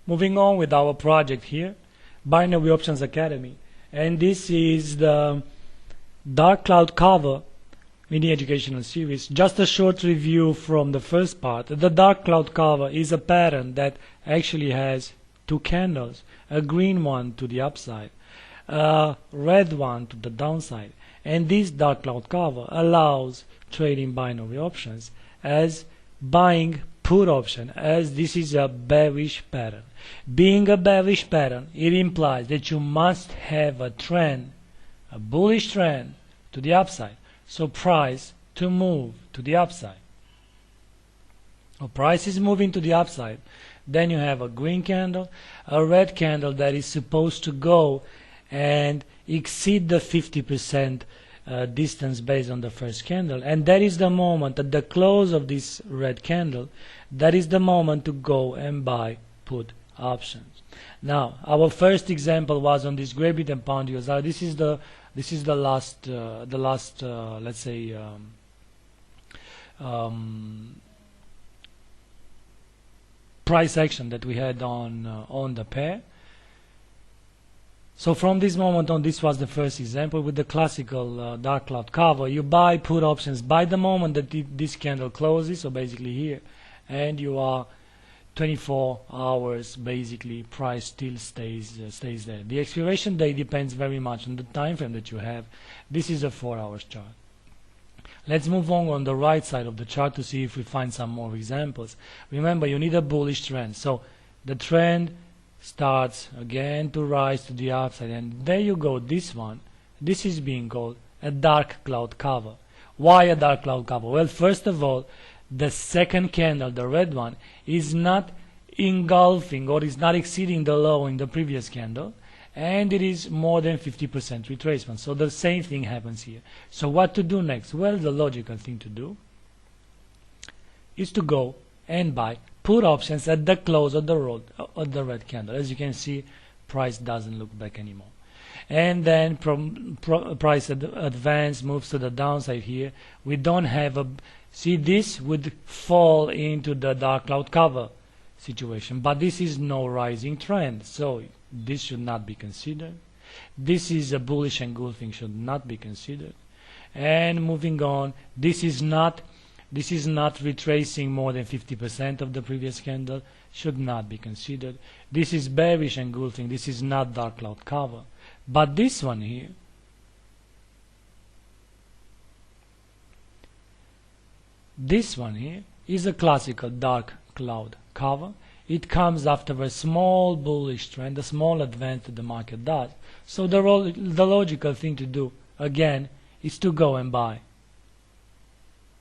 Moving on with our project here, Binary Options Academy, and this is the dark cloud cover mini educational series. Just a short review from the first part. The dark cloud cover is a pattern that actually has two candles, a green one to the upside, a red one to the downside, and this dark cloud cover allows trading binary options as buying put option, as this is a bearish pattern. Being a bearish pattern, it implies that you must have a trend, a bullish trend to the upside, so price to move to the upside. If price is moving to the upside, then you have a green candle, a red candle that is supposed to go and exceed the 50% distance based on the first candle, and that is the moment at the close of this red candle, that is the moment to go and buy put options. Now, our first example was on this Great Britain pound USD. This is the last let's say price action that we had on the pair. So from this moment on, this was the first example with the classical dark cloud cover. You buy put options by the moment that this candle closes, so basically here, and you are 24 hours basically price still stays there. The expiration date depends very much on the time frame that you have. This is a 4 hours chart. Let's move on the right side of the chart to see if we find some more examples. Remember, you need a bullish trend, so the trend starts again to rise to the upside, and there you go. This is being called a dark cloud cover. Why a dark cloud cover? Well, first of all, the second candle, the red one, is not engulfing or is not exceeding the low in the previous candle, and it is more than 50% retracement. So the same thing happens here. So what to do next? Well, the logical thing to do is to go and buy put options at the close of the red candle. As you can see, price doesn't look back anymore. And then price advance moves to the downside here. We don't have a, see, this would fall into the dark cloud cover situation, but this is no rising trend, so this should not be considered. This is a bullish engulfing, should not be considered. And moving on, this is not retracing more than 50% of the previous candle, should not be considered. This is bearish engulfing, this is not dark cloud cover. But this one here, is a classical dark cloud cover. It comes after a small bullish trend, a small advance that the market does. So the logical thing to do, again, is to go and buy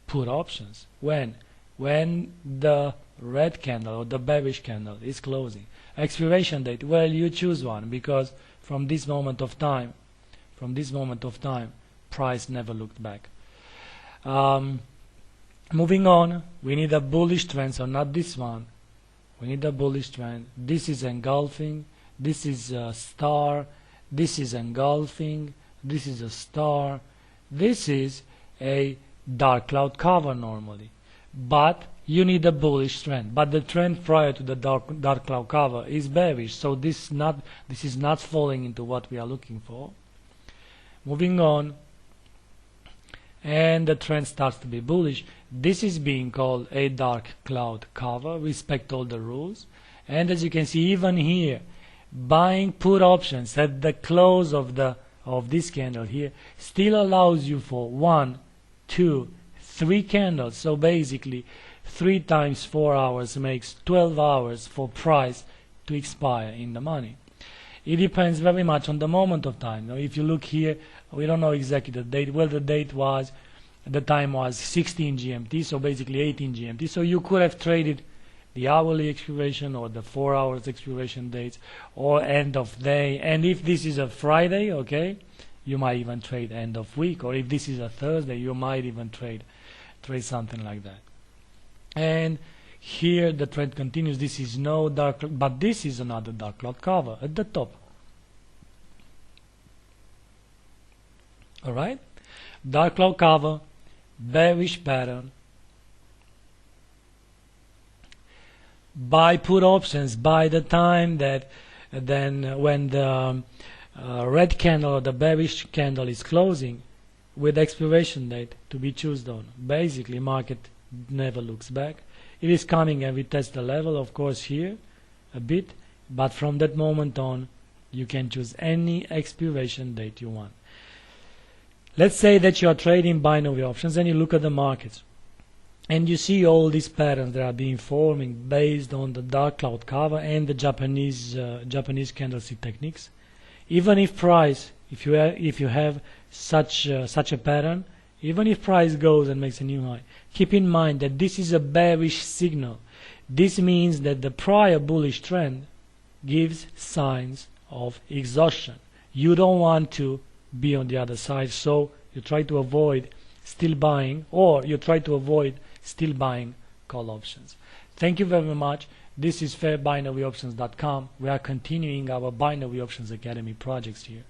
put options. When the red candle or the bearish candle is closing. Expiration date, well, you choose one, because from this moment of time, price never looked back. Moving on, we need a bullish trend, so not this one. We need a bullish trend. This is engulfing, this is a star, this is engulfing, this is a star, this is a dark cloud cover normally. But you need a bullish trend. But the trend prior to the dark cloud cover is bearish, so this is not falling into what we are looking for. Moving on, and the trend starts to be bullish. This is being called a dark cloud cover. Respect all the rules. And as you can see, even here, buying put options at the close of this candle here still allows you for 1, 2, 3 candles. So basically 3 times 4 hours makes 12 hours for price to expire in the money. It depends very much on the moment of time. Now, if you look here, we don't know exactly the date. Well, the time was 16 GMT, so basically 18 GMT. So you could have traded the hourly expiration or the 4 hours expiration dates or end of day. And if this is a Friday, okay, you might even trade end of week. Or if this is a Thursday, you might even trade something like that. And here the trend continues. This is no dark, but this is another dark cloud cover at the top. Alright, dark cloud cover, bearish pattern. buy put options by the time that when the red candle or the bearish candle is closing with expiration date to be chosen on. Basically, market never looks back. It is coming and we test the level, of course, here a bit, but from that moment on you can choose any expiration date you want. Let's say that you are trading binary options and you look at the markets and you see all these patterns that are being forming based on the dark cloud cover and the Japanese candlestick techniques. Even if price, if you have such a pattern, even if price goes and makes a new high, keep in mind that this is a bearish signal. This means that the prior bullish trend gives signs of exhaustion. You don't want to be on the other side, so you try to avoid still buying, or you try to avoid still buying call options. Thank you very much. This is fairbinaryoptions.com. We are continuing our Binary Options Academy projects here.